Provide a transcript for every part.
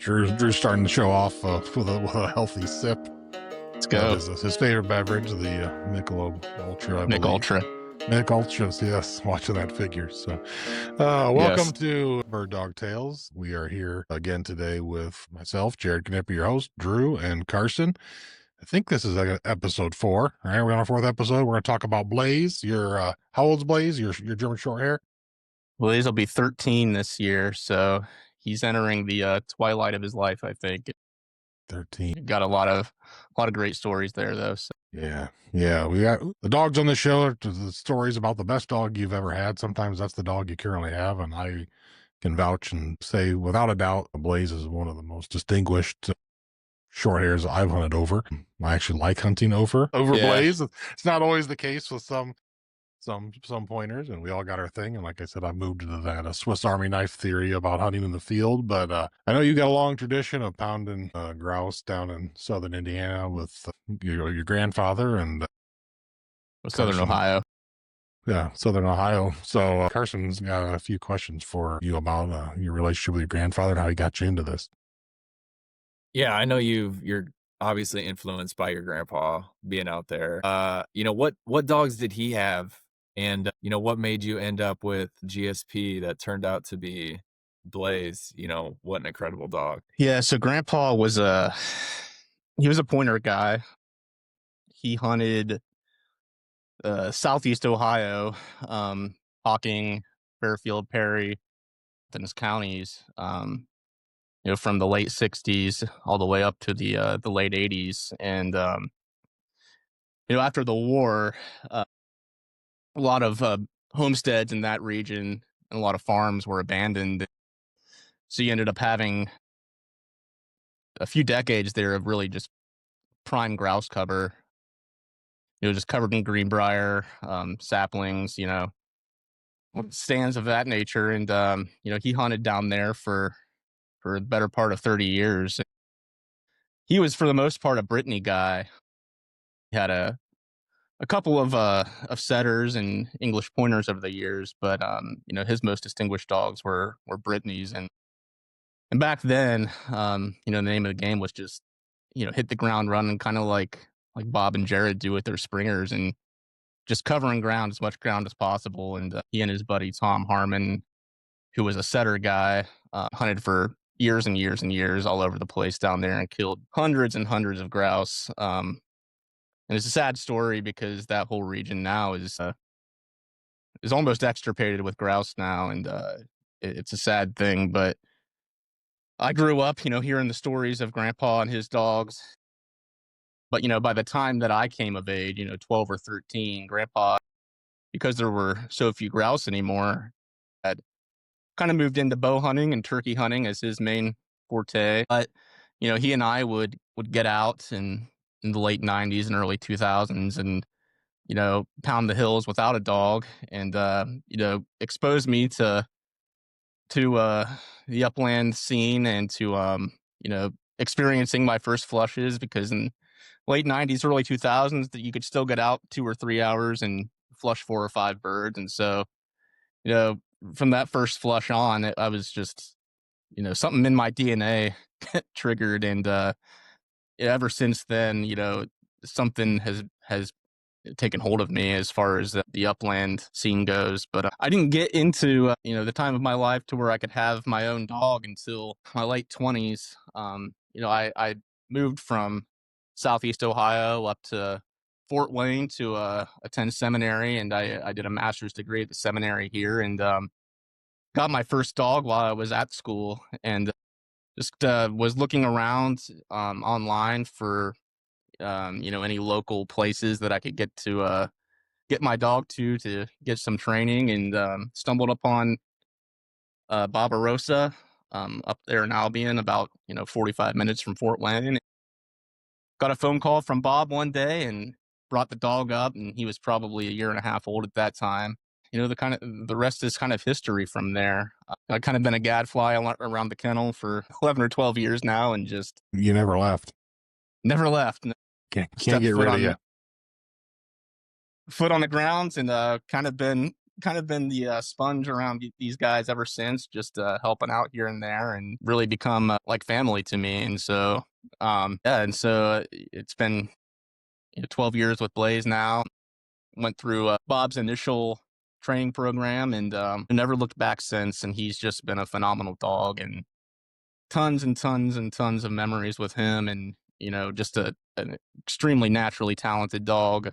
Drew's starting to show off with a healthy sip. Let's go. His favorite beverage, the Michelob Ultra, I Mick believe. Ultra. Mick Ultras, yes. Watching that figure. So, welcome to Bird Dog Tales. We are here again today with myself, Jared Knipper, your host, Drew, and Carson. I think this is episode 4. All right, we're on our 4th episode. We're going to talk about Blaise. How old's Blaise? Your German Shorthair? Blaise will be 13 this year, so he's entering the twilight of his life, I think. 13. Got a lot of great stories there, though. So. Yeah. We got the dogs on the show. The stories about the best dog you've ever had. Sometimes that's the dog you currently have, and I can vouch and say without a doubt, Blaise is one of the most distinguished short hairs I've hunted over. I actually like hunting over Blaise. It's not always the case with some pointers, and we all got our thing. And like I said, I moved to that Swiss Army knife theory about hunting in the field. But I know you got a long tradition of pounding grouse down in southern Indiana with your grandfather and Southern Ohio. Yeah, southern Ohio. So Carson's got a few questions for you about your relationship with your grandfather and how he got you into this. Yeah, I know you're obviously influenced by your grandpa being out there. What dogs did he have? And, what made you end up with GSP that turned out to be Blaise? What an incredible dog. Yeah, so Grandpa was he was a pointer guy. He hunted southeast Ohio, Hocking, Fairfield, Perry, in his counties, from the late 60s all the way up to the late 80s. And, after the war, a lot of homesteads in that region and a lot of farms were abandoned. So you ended up having a few decades there of really just prime grouse cover, just covered in greenbrier, saplings, stands of that nature. And, he hunted down there for the better part of 30 years. He was, for the most part, a Brittany guy. He had a couple of setters and English pointers over the years, but his most distinguished dogs were Brittany's. And back then, the name of the game was just, hit the ground running, kind of like Bob and Jared do with their springers, and just covering ground, as much ground as possible. And he and his buddy Tom Harmon, who was a setter guy, hunted for years and years and years all over the place down there and killed hundreds and hundreds of grouse. And it's a sad story because that whole region now is almost extirpated with grouse now, and it's a sad thing. But I grew up, hearing the stories of Grandpa and his dogs. But, by the time that I came of age, 12 or 13, Grandpa, because there were so few grouse anymore, had kind of moved into bow hunting and turkey hunting as his main forte. But, he and I would get out in the late 90s and early 2000s and, pound the hills without a dog and, expose me to the upland scene and to, experiencing my first flushes, because in late 90s, early 2000s, that you could still get out 2 or 3 hours and flush 4 or 5 birds. And so, from that first flush on, I was just, something in my DNA triggered. And ever since then, something has taken hold of me as far as the upland scene goes. But I didn't get into, the time of my life to where I could have my own dog until my late 20s. I moved from Southeast Ohio up to Fort Wayne to attend seminary, and I did a master's degree at the seminary here, and got my first dog while I was at school, and just was looking around online for any local places that I could get to get my dog to get some training, and stumbled upon Barbarossa up there in Albion, about 45 minutes from Fort Wayne. Got a phone call from Bob one day and brought the dog up, and he was probably a year and a half old at that time. The rest is kind of history from there. I've kind of been a gadfly around the kennel for 11 or 12 years now, and just You never left. Never left. Can't get rid of you. Foot on the grounds, and kind of been kind of been the sponge around these guys ever since, just helping out here and there, and really become like family to me. And so, yeah, and so it's been 12 years with Blaise now. Went through Bob's initial training program, and never looked back since. And he's just been a phenomenal dog, and tons and tons and tons of memories with him, and just an extremely naturally talented dog.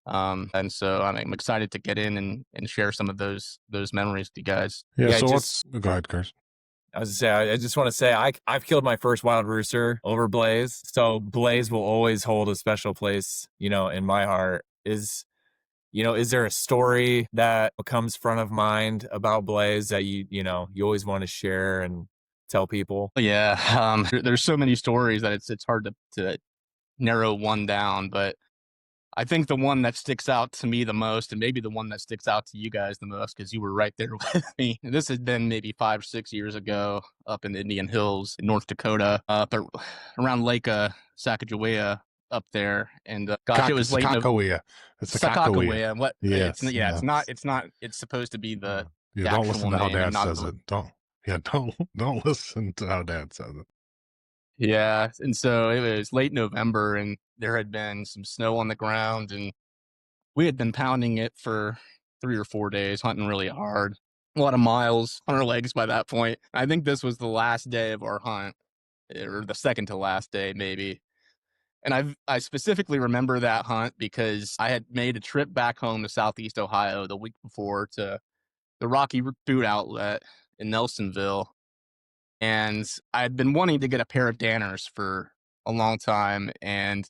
And so I'm excited to get in and share some of those memories with you guys. Yeah. Yeah, So just- go ahead, Chris. I was gonna say, I just want to say I've killed my first wild rooster over Blaise. So Blaise will always hold a special place, in my heart. Is there a story that comes front of mind about Blaise that you always want to share and tell people? Yeah, there's so many stories that it's hard to narrow one down, but I think the one that sticks out to me the most, and maybe the one that sticks out to you guys the most, because you were right there with me. This had been maybe 5 or 6 years ago up in the Indian Hills in North Dakota, around Lake Sacagawea up there. And gosh, it was late Sakakawea. It's Sakakawea. Sakakawea. What? Yes. It's not. It's supposed to be the Yeah, don't listen to how name, Dad and not says it. Don't listen to how Dad says it. Yeah, and so it was late November, and there had been some snow on the ground, and we had been pounding it for 3 or 4 days, hunting really hard. A lot of miles on our legs by that point. I think this was the last day of our hunt, or the second to last day, maybe. And I specifically remember that hunt because I had made a trip back home to Southeast Ohio the week before to the Rocky Boot Outlet in Nelsonville. And I had been wanting to get a pair of Danners for a long time. And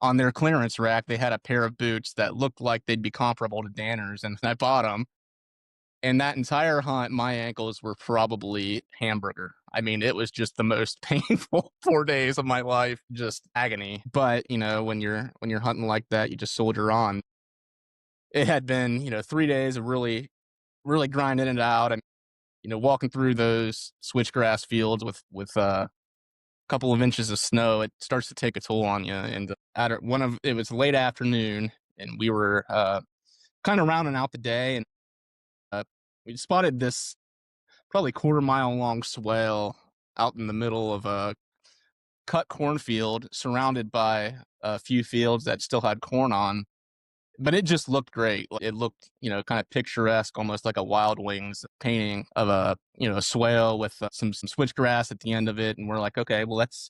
on their clearance rack, they had a pair of boots that looked like they'd be comparable to Danners. And I bought them. And that entire hunt, my ankles were probably hamburger. I mean, it was just the most painful 4 days of my life, just agony. But, when you're hunting like that, you just soldier on. It had been, 3 days of really, really grinding it out. And, walking through those switchgrass fields with a couple of inches of snow, it starts to take a toll on you. And it was late afternoon, and we were kind of rounding out the day, and we spotted this probably quarter-mile long swale out in the middle of a cut cornfield, surrounded by a few fields that still had corn on. But it just looked great. It looked, kind of picturesque, almost like a Wild Wings painting of a swale with some switchgrass at the end of it. And we're like, okay, well, let's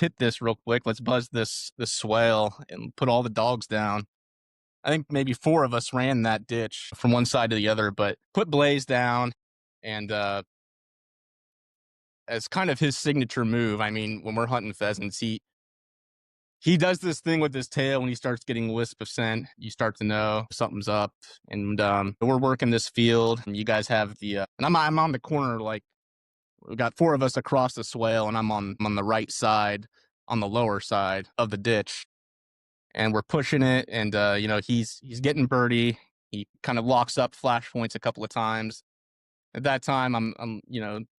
hit this real quick. Let's buzz this swale and put all the dogs down. I think maybe 4 of us ran that ditch from one side to the other, but put Blaise down. And as kind of his signature move, I mean, when we're hunting pheasants, he does this thing with his tail. When he starts getting wisp of scent, you start to know something's up. And we're working this field, and you guys have and I'm on the corner, like we got 4 of us across the swale, and I'm on the right side, on the lower side of the ditch, and we're pushing it. And he's getting birdie. He kind of locks up, flash points a couple of times. At that time, I'm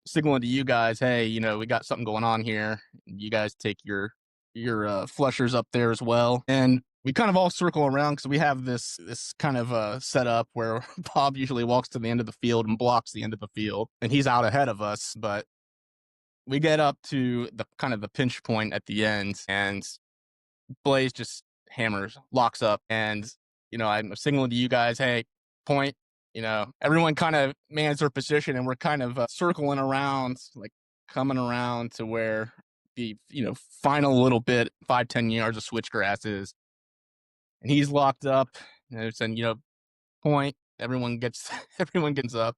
signaling to you guys, hey, we got something going on here. You guys take your flushers up there as well. And we kind of all circle around because we have this kind of setup where Bob usually walks to the end of the field and blocks the end of the field, and he's out ahead of us. But we get up to the kind of the pinch point at the end, and Blaise just locks up, and I'm signaling to you guys, hey, point. Everyone kind of mans their position, and we're kind of circling around, like coming around to where the final little bit, 5-10 yards of switchgrass is. And he's locked up, and saying, point. Everyone gets up,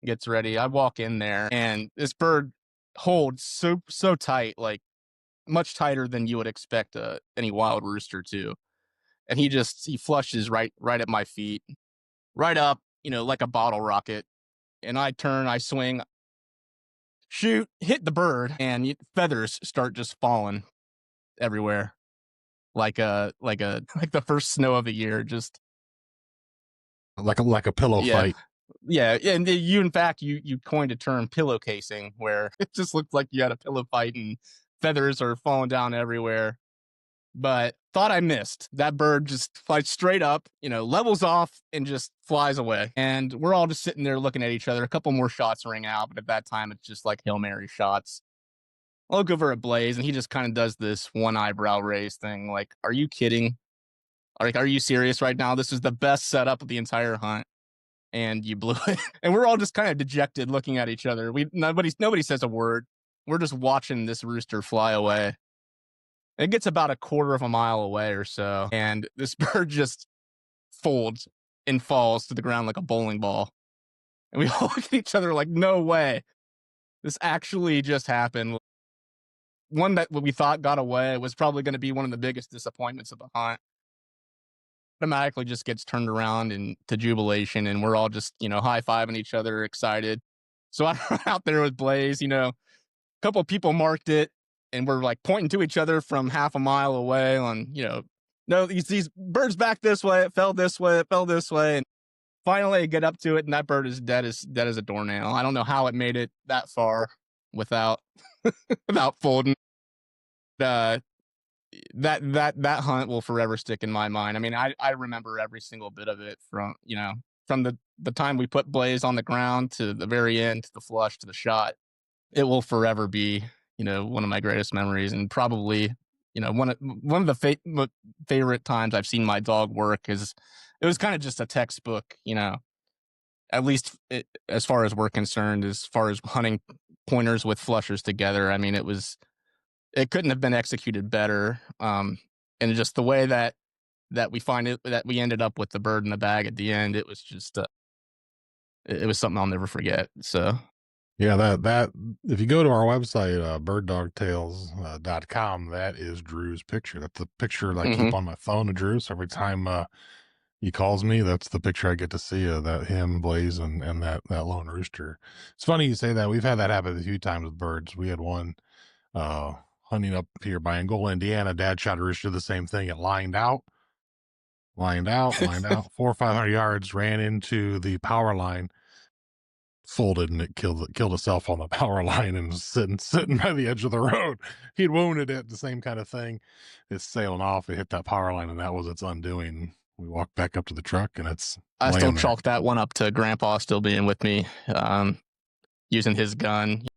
gets ready. I walk in there, and this bird holds so tight, like much tighter than you would expect any wild rooster to. And he flushes right at my feet, right up, like a bottle rocket. And I turn, I swing, shoot, hit the bird, and feathers start just falling everywhere, like the first snow of the year, just like a pillow fight. Yeah, and you, in fact, you coined a term, pillowcasing, where it just looked like you had a pillow fight and feathers are falling down everywhere. But thought I missed. That bird just flies straight up, levels off and just flies away. And we're all just sitting there looking at each other. A couple more shots ring out, but at that time, it's just like Hail Mary shots. I look over at Blaise, and he just kind of does this one eyebrow raise thing. Like, are you kidding? Like, are you serious right now? This is the best setup of the entire hunt, and you blew it. And we're all just kind of dejected, looking at each other. Nobody says a word. We're just watching this rooster fly away. It gets about a quarter of a mile away or so, and this bird just folds and falls to the ground like a bowling ball. And we all look at each other like, no way. This actually just happened. One that we thought got away was probably going to be one of the biggest disappointments of the hunt. Automatically just gets turned around into jubilation, and we're all just, high-fiving each other, excited. So I run out there with Blaise, a couple of people marked it, and we're like pointing to each other from half a mile away on, no, these birds back this way, it fell this way, it fell this way. And finally I get up to it, and that bird is dead as a doornail. I don't know how it made it that far without without folding. That hunt will forever stick in my mind. I mean, I remember every single bit of it from the time we put Blaise on the ground to the very end, to the flush, to the shot. It will forever be, one of my greatest memories, and probably, one of the favorite times I've seen my dog work. Is it was kind of just a textbook, at least as far as we're concerned, as far as hunting pointers with flushers together. I mean, it couldn't have been executed better. And just the way that we ended up with the bird in the bag at the end, it was just, it was something I'll never forget. So. Yeah, that if you go to our website, birddogtales.com, that is Drew's picture. That's the picture that I keep on my phone of Drew. So every time he calls me, that's the picture I get to see of that, him, Blaise, and that lone rooster. It's funny you say that. We've had that happen a few times with birds. We had one hunting up here by Angola, Indiana. Dad shot a rooster, the same thing. It lined out, 400 or 500 yards, ran into the power line, folded, and it killed itself on the power line, and was sitting by the edge of the road. He'd wounded it, the same kind of thing. It's sailing off, it hit that power line, and that was its undoing. We walked back up to the truck, and I still chalk that one up to Grandpa still being with me, using his gun.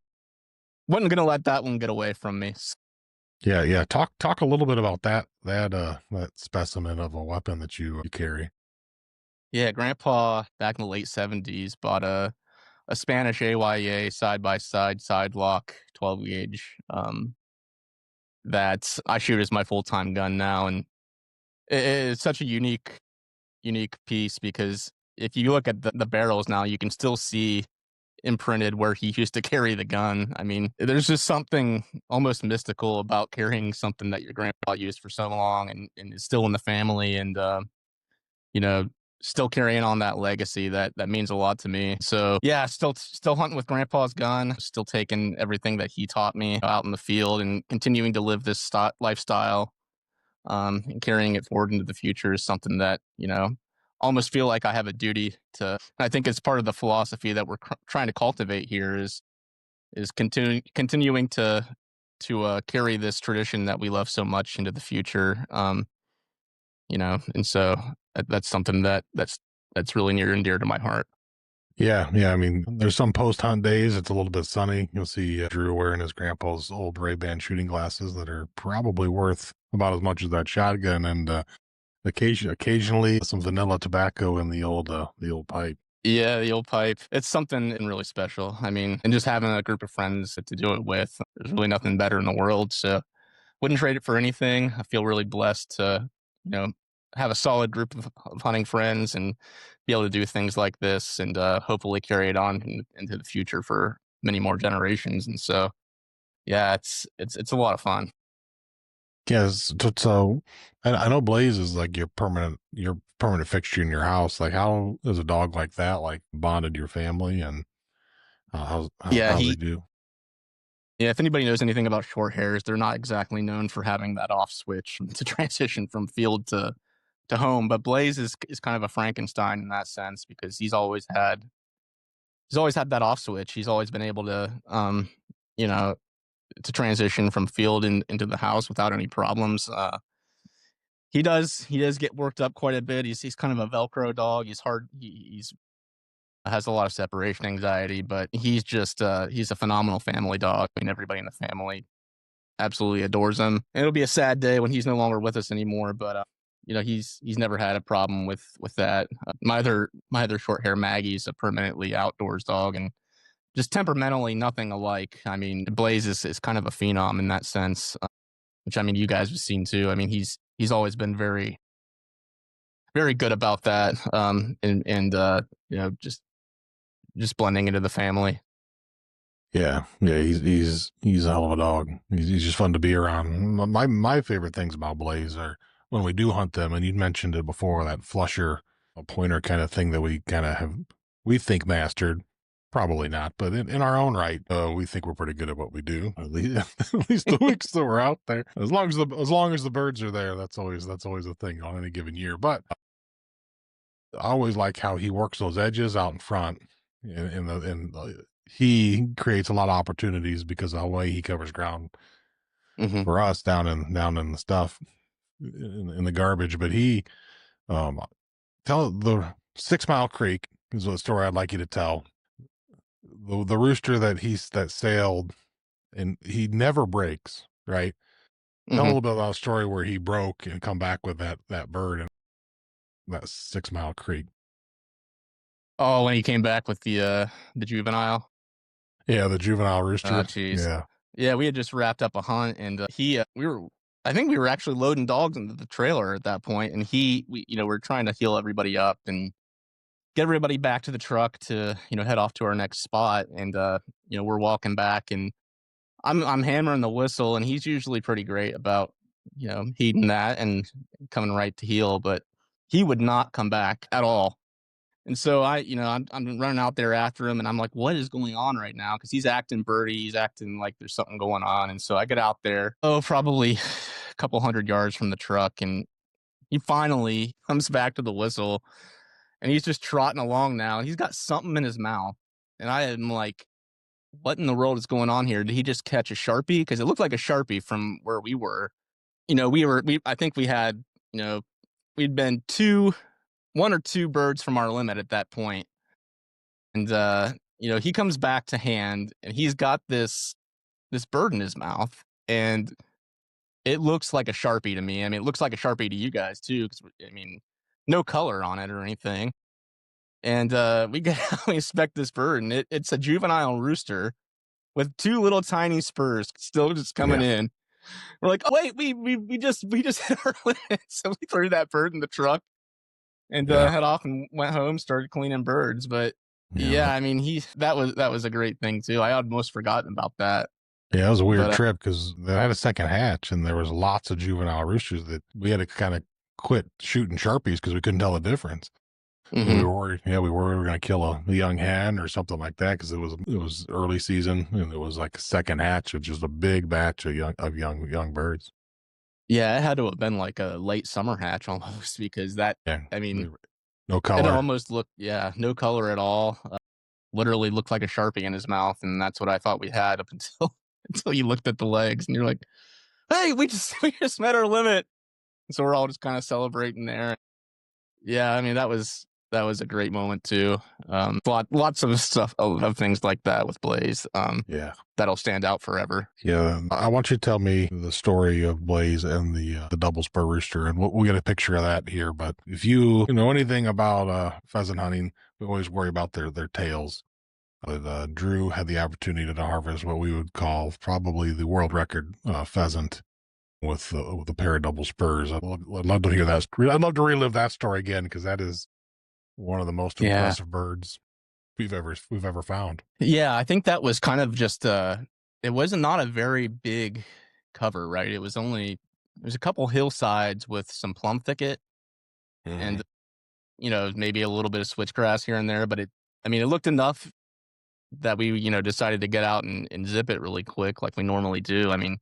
Wasn't gonna let that one get away from me. Yeah. Talk a little bit about that specimen of a weapon that you carry. Yeah, Grandpa back in the late 70s bought a Spanish AYA side-by-side sidelock 12 gauge that I shoot as my full-time gun now. And it's such a unique piece, because if you look at the barrels now, you can still see imprinted where he used to carry the gun. I mean, there's just something almost mystical about carrying something that your grandpa used for so long and is still in the family, and still carrying on that legacy that means a lot to me. So yeah, still hunting with Grandpa's gun, still taking everything that he taught me out in the field, and continuing to live this lifestyle, and carrying it forward into the future is something that, almost feel like I have a duty to. I think it's part of the philosophy that we're trying to cultivate here is continuing to carry this tradition that we love so much into the future. And so that's something that's really near and dear to my heart. Yeah. I mean, there's some post-hunt days. It's a little bit sunny. You'll see Drew wearing his grandpa's old Ray-Ban shooting glasses that are probably worth about as much as that shotgun, and occasionally some vanilla tobacco in the old pipe. Yeah, the old pipe. It's something really special. I mean, and just having a group of friends to do it with, there's really nothing better in the world. So wouldn't trade it for anything. I feel really blessed to, have a solid group of hunting friends and be able to do things like this, and hopefully carry it on into the future for many more generations. And so, yeah, it's a lot of fun. Yes. So I know Blaise is like your permanent fixture in your house. Like, how is a dog like that like bonded to your family, and how's he do? Yeah, if anybody knows anything about short hairs, they're not exactly known for having that off switch to transition from field to home. But Blaise is kind of a Frankenstein in that sense, because he's always had that off switch. He's always been able to, to transition from field into the house without any problems. He does get worked up quite a bit. He's kind of a Velcro dog. He's hard. He's has a lot of separation anxiety, but he's just he's a phenomenal family dog. I mean, everybody in the family absolutely adores him. And it'll be a sad day when he's no longer with us anymore, but he's never had a problem with that. My other short hair Maggie's a permanently outdoors dog, and just temperamentally nothing alike. I mean, Blaise is kind of a phenom in that sense, which I mean you guys have seen too. I mean he's always been very very good about that, and just blending into the family. Yeah, yeah, he's a hell of a dog. He's just fun to be around. My favorite things about Blaze are when we do hunt them, and you mentioned it before, that flusher, a pointer kind of thing that we kind of have, we think mastered. Probably not, but in our own right, we think we're pretty good at what we do. At least, at least the weeks that we're out there. As long as the birds are there, that's always a thing on any given year. But I always like how he works those edges out in front, he creates a lot of opportunities because of the way he covers ground Mm-hmm. for us down in the stuff in the garbage. But he um tell the 6 Mile Creek is a story I'd like you to tell. The rooster that sailed, and he never breaks, right? Tell a Mm-hmm. little bit about a story where he broke and come back with that bird and that 6 Mile Creek. Oh, when he came back with the juvenile. Yeah, the juvenile Oh, rooster. jeez. Yeah. Yeah, we had just wrapped up a hunt, and I think we were actually loading dogs into the trailer at that point, and we're trying to heal everybody up and get everybody back to the truck to head off to our next spot, and we're walking back, and I'm hammering the whistle, and he's usually pretty great about heeding that and coming right to heel, but he would not come back at all. And so I'm running out there after him, and I'm like, what is going on right now? Because he's acting birdie, he's acting like there's something going on. And so I get out there, probably a couple hundred yards from the truck, and he finally comes back to the whistle, and he's just trotting along now. And he's got something in his mouth, and I am like, what in the world is going on here? Did he just catch a Sharpie? Because it looked like a Sharpie from where we were. I think we had, we'd been one or two birds from our limit at that point. And he comes back to hand, and he's got this bird in his mouth, and it looks like a Sharpie to me. I mean, it looks like a Sharpie to you guys too, because I mean, no color on it or anything. And we get we inspect this bird, and it's a juvenile rooster with two little tiny spurs still just coming Yeah. in. We're like, oh, wait, we just hit our limit, so we threw that bird in the truck and Yeah. head off and went home, started cleaning birds. But Yeah. yeah, I mean, that was a great thing too. I had almost forgotten about that. Yeah, it was a weird But trip because they had a second hatch, and there was lots of juvenile roosters that we had to kind of quit shooting Sharpies because we couldn't tell the difference. And we mhm. were worried. Yeah, we were going to kill a young hen or something like that because it was early season, and it was like a second hatch of just a big batch of young birds. Yeah, it had to have been like a late summer hatch almost because Yeah, I mean, no it color. almost looked, yeah, no color at all. Literally looked like a Sharpie in his mouth, and that's what I thought we had up until until you looked at the legs, and you're like, "Hey, we just met our limit." So we're all just kind of celebrating there. Yeah, I mean that was a great moment too. Lots of stuff of things like that with Blaze. Yeah, That'll stand out forever. yeah. I want you to tell me the story of Blaze and the double spur rooster, and we'll get a picture of that here. But if you know anything about pheasant hunting, we always worry about their tails. Drew had the opportunity to harvest what we would call probably the world record pheasant with a pair of double spurs. I'd love to hear that. I'd love to relive that story again because that is one of the most Yeah, impressive birds we've ever found. yeah. I think that was kind of just it was not a very big cover, right? It was a couple hillsides with some plum thicket Hmm. and maybe a little bit of switchgrass here and there, but it looked enough that we decided to get out and zip it really quick like we normally do. I mean,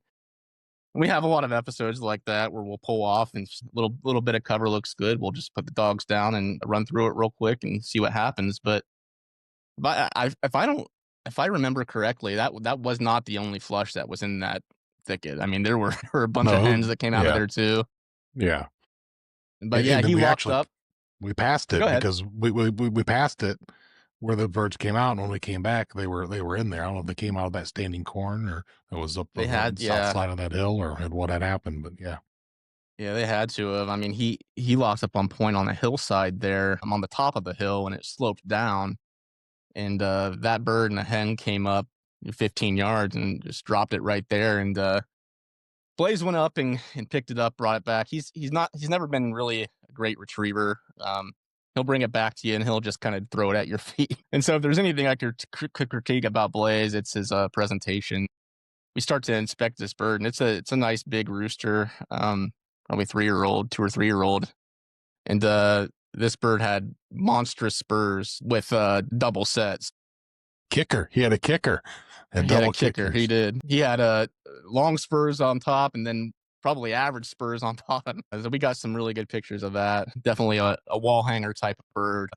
we have a lot of episodes like that where we'll pull off and just little bit of cover looks good. We'll just put the dogs down and run through it real quick and see what happens. But if I remember correctly, that was not the only flush that was in that thicket. I mean, there were a bunch of No, hens that came out of yeah, there too. yeah. But yeah, And he we walked actually up. we passed Go it ahead. because we passed it where the birds came out, and when we came back, they were in there. I don't know if they came out of that standing corn or it was up They on the had, south yeah, side of that hill or what had happened, but yeah. yeah, they had to have. I mean, he locked up on point on a hillside there. I'm on the top of the hill, and it sloped down. And that bird and a hen came up 15 yards and just dropped it right there. And Blaise went up and picked it up, brought it back. He's never been really a great retriever. He'll bring it back to you and he'll just kind of throw it at your feet. And so if there's anything I could critique about Blaise, it's his presentation. We start to inspect this bird, and it's a nice big rooster, probably 3-year-old, 2 or 3-year-old, and this bird had monstrous spurs with double sets. Kicker. He had a kicker and He had a double kicker. He kickers. did. He had long spurs on top, and then probably average spurs on bottom. So we got some really good pictures of that. Definitely a wall hanger type of bird.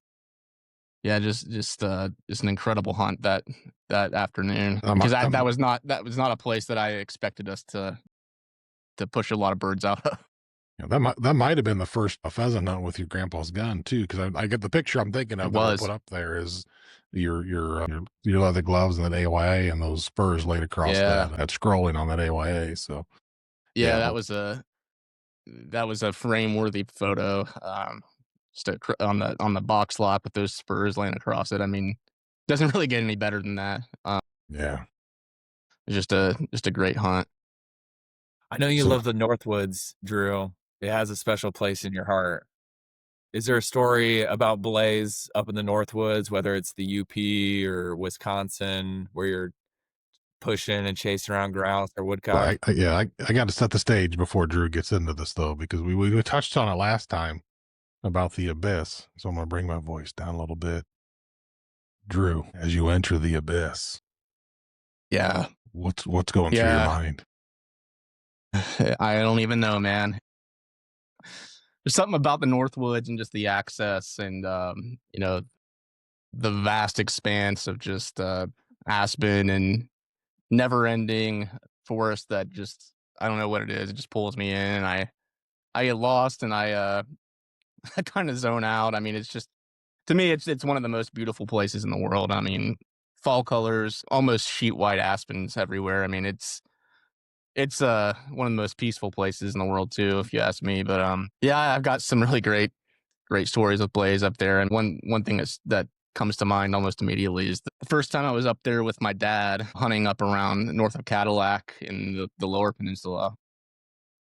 Yeah, just an incredible hunt that afternoon, because that was not a place that I expected us to push a lot of birds out of. Yeah, that might have been the first pheasant hunt with your grandpa's gun too, because I get the picture I'm thinking It of that they put was. up there is your leather gloves and that AYA and those spurs laid across Yeah. that scrolling on that AYA. So Yeah, yeah, that was a frame worthy photo. Just on the box lot with those spurs laying across it. I mean, doesn't really get any better than that. yeah. It's just a great hunt. I know you So love the Northwoods, Drew. It has a special place in your heart. Is there a story about Blaze up in the Northwoods, whether it's the UP or Wisconsin, where you're pushing and chasing around grouse or well, woodcock? I got to set the stage before Drew gets into this though, because we touched on it last time about the abyss. So I'm gonna bring my voice down a little bit. Drew, as you enter the abyss, Yeah, what's going through your yeah. mind? I don't even know, man. There's something about the Northwoods and just the access and the vast expanse of just aspen and never ending forest that just, I don't know what it is. It just pulls me in, and I get lost, and I kind of zone out. I mean, it's just, to me, it's one of the most beautiful places in the world. I mean, fall colors, almost sheet white aspens everywhere. I mean, it's one of the most peaceful places in the world too, if you ask me. But yeah, I've got some really great stories with Blaze up there. And one thing that comes to mind almost immediately is the first time I was up there with my dad hunting up around north of Cadillac in the lower peninsula.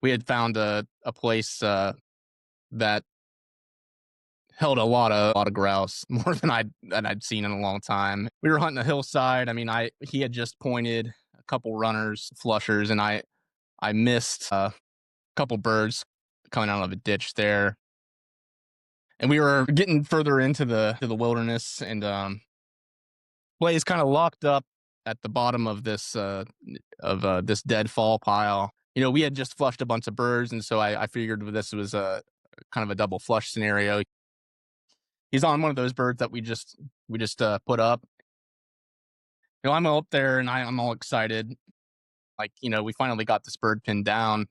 We had found a place that held a lot of grouse, more than I'd seen in a long time. We were hunting a hillside. I mean, he had just pointed a couple runners, flushers, and I missed a couple birds coming out of a ditch there. And we were getting further into the wilderness, and Blaze kind of locked up at the bottom of this dead fall pile. You know, we had just flushed a bunch of birds, and so I figured this was a kind of a double flush scenario. He's on one of those birds that we just put up. You know, I'm up there and I'm all excited. Like, we finally got this bird pinned down.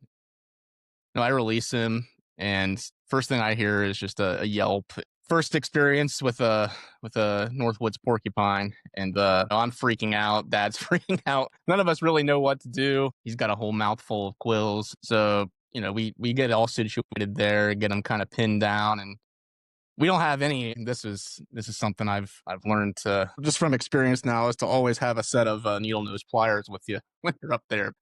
I release him, and first thing I hear is just a yelp. First experience with a Northwoods porcupine, and I'm freaking out. Dad's freaking out. None of us really know what to do. He's got a whole mouthful of quills, so we get all situated there, get him kind of pinned down, and we don't have any. This is something I've learned to, just from experience now, is to always have a set of needle nose pliers with you when you're up there.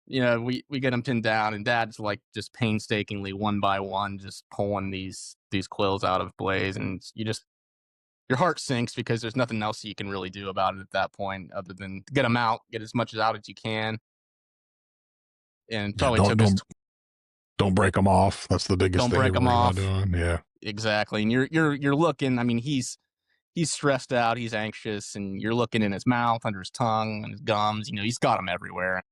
We get them pinned down, and Dad's like just painstakingly one by one just pulling these quills out of Blaze, and your heart sinks because there's nothing else you can really do about it at that point other than get them out, get as much out as you can, and Yeah, probably took us. don't break them off. That's the biggest Don't thing break you're them worried about off. doing. Yeah. Exactly, and you're looking. I mean, he's stressed out, he's anxious, and you're looking in his mouth, under his tongue, and his gums. He's got them everywhere.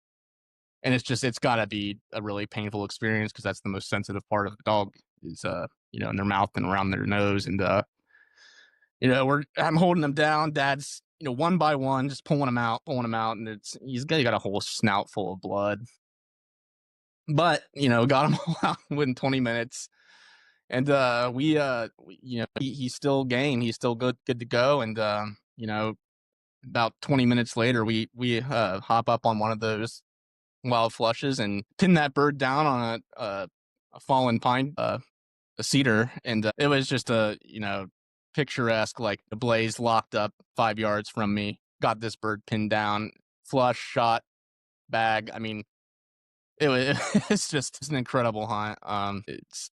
And it's got to be a really painful experience because that's the most sensitive part of the dog is in their mouth and around their nose. And I'm holding them down. Dad's one by one just pulling them out, and he's got a whole snout full of blood. But got them all out within 20 minutes. And he's still game. He's still good to go. And about 20 minutes later, we hop up on one of those wild flushes and pin that bird down on a fallen pine, a cedar, and it was just a picturesque, like the Blaise locked up 5 yards from me, got this bird pinned down, flush shot, bag. I mean, it's an incredible hunt. It's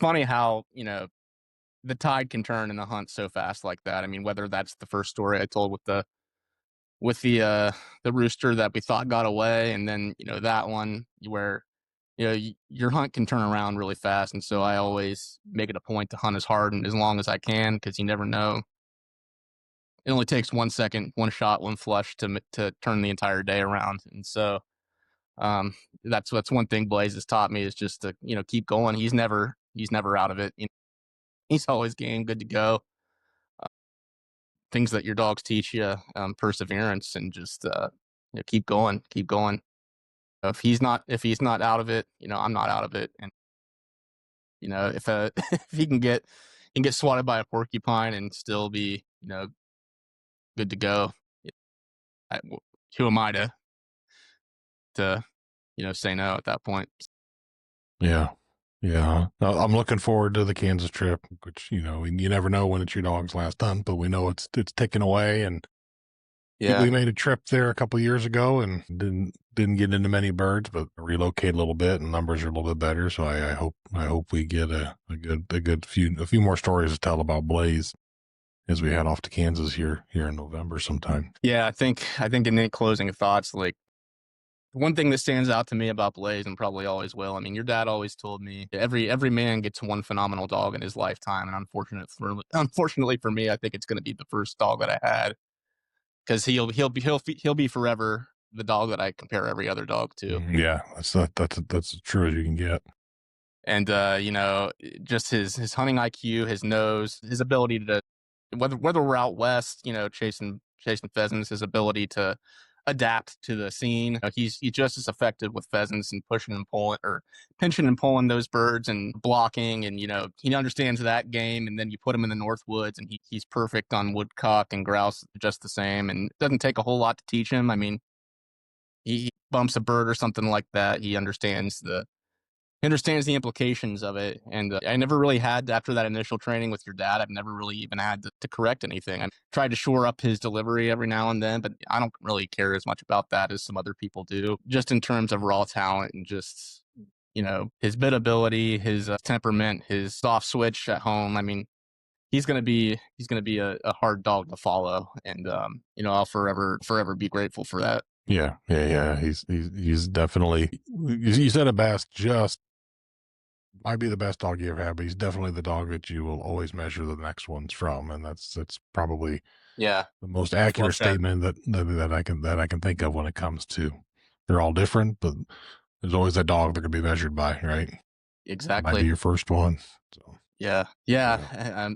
funny how the tide can turn in a hunt so fast like that. I mean, whether that's the first story I told with the rooster that we thought got away, and then that one where your hunt can turn around really fast. And so I always make it a point to hunt as hard and as long as I can, because you never know. It only takes 1 second, one shot, one flush to turn the entire day around. And so that's one thing Blaise has taught me, is just to keep going. He's never out of it. He's always game, good to go. Things that your dogs teach you, perseverance, and just keep going. If he's not out of it, I'm not out of it. And if if he can get swatted by a porcupine and still be good to go, who am I to say no at that point? Yeah. Yeah. I'm looking forward to the Kansas trip, which, you never know when it's your dog's last hunt, but we know it's ticking away. And we made a trip there a couple years ago and didn't get into many birds, but relocate a little bit, and numbers are a little bit better. So I hope we get a few more stories to tell about Blaise as we head off to Kansas here in November sometime. Yeah, I think in any closing thoughts, like, one thing that stands out to me about Blaise, and probably always will, I mean, your dad always told me every man gets one phenomenal dog in his lifetime, and unfortunately for me, I think it's going to be the first dog that I had, because he'll be forever the dog that I compare every other dog to. Yeah, that's as true as you can get. And just his hunting IQ, his nose, his ability to, whether we're out west, chasing pheasants, his ability to adapt to the scene. He's just as effective with pheasants and pushing and pulling, or pinching and pulling those birds and blocking, and he understands that game. And then you put him in the North Woods, and he's perfect on woodcock and grouse just the same, and it doesn't take a whole lot to teach him. I mean, he bumps a bird or something like that, he understands the implications of it. And I never really had, after that initial training with your dad, I've never really even had to correct anything. I tried to shore up his delivery every now and then, but I don't really care as much about that as some other people do, just in terms of raw talent and just, his bit ability, his temperament, his soft switch at home. I mean, he's going to be a hard dog to follow. And, I'll forever be grateful for that. Yeah. He's definitely, you said it best, just might be the best dog you ever had, but he's definitely the dog that you will always measure the next ones from. And that's probably the most accurate statement that I can think of when it comes to, they're all different, but there's always that dog that can be measured by, right? Exactly. Might be your first one. So. Yeah.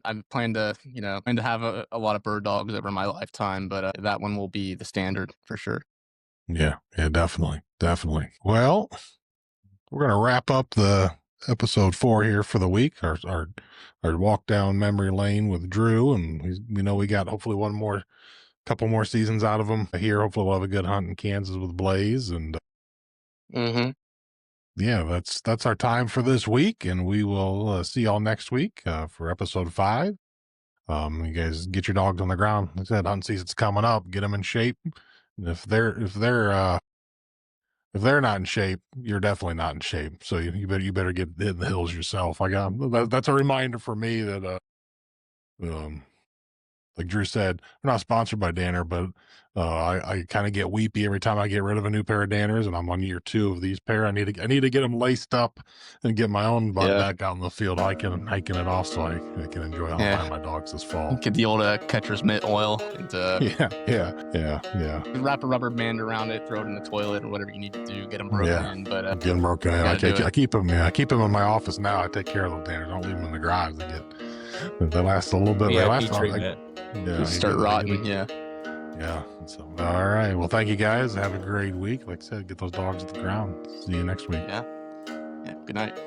I'm planning to have a lot of bird dogs over my lifetime, but that one will be the standard for sure. Yeah, definitely. Well, we're going to wrap up the episode 4 here for the week, our walk down memory lane with Drew. And we got hopefully couple more seasons out of him here. Hopefully we'll have a good hunt in Kansas with Blaise. And yeah, that's our time for this week. And we will see y'all next week for episode 5. You guys get your dogs on the ground. Like I said, hunting season's coming up. Get them in shape. And if they're not in shape, you're definitely not in shape. So you better get in the hills yourself. That's a reminder for me that like Drew said, we're not sponsored by Danner, but I kind of get weepy every time I get rid of a new pair of Danners, and I'm on year 2 of these pair. I need to get them laced up and get my own butt back out in the field hiking it off, so I can enjoy how I find my dogs this fall. Get the old catcher's mitt oil and yeah. Wrap a rubber band around it, throw it in the toilet or whatever you need to do. Get them broken in, but get them broken in. I keep them. I keep them in my office now. I take care of those Danners. I don't leave them in the garage. They last a little bit. Yeah, they last start rotting. Yeah. So, all right. Well, thank you guys. Have a great week. Like I said, get those dogs at the ground. See you next week. Yeah. Good night.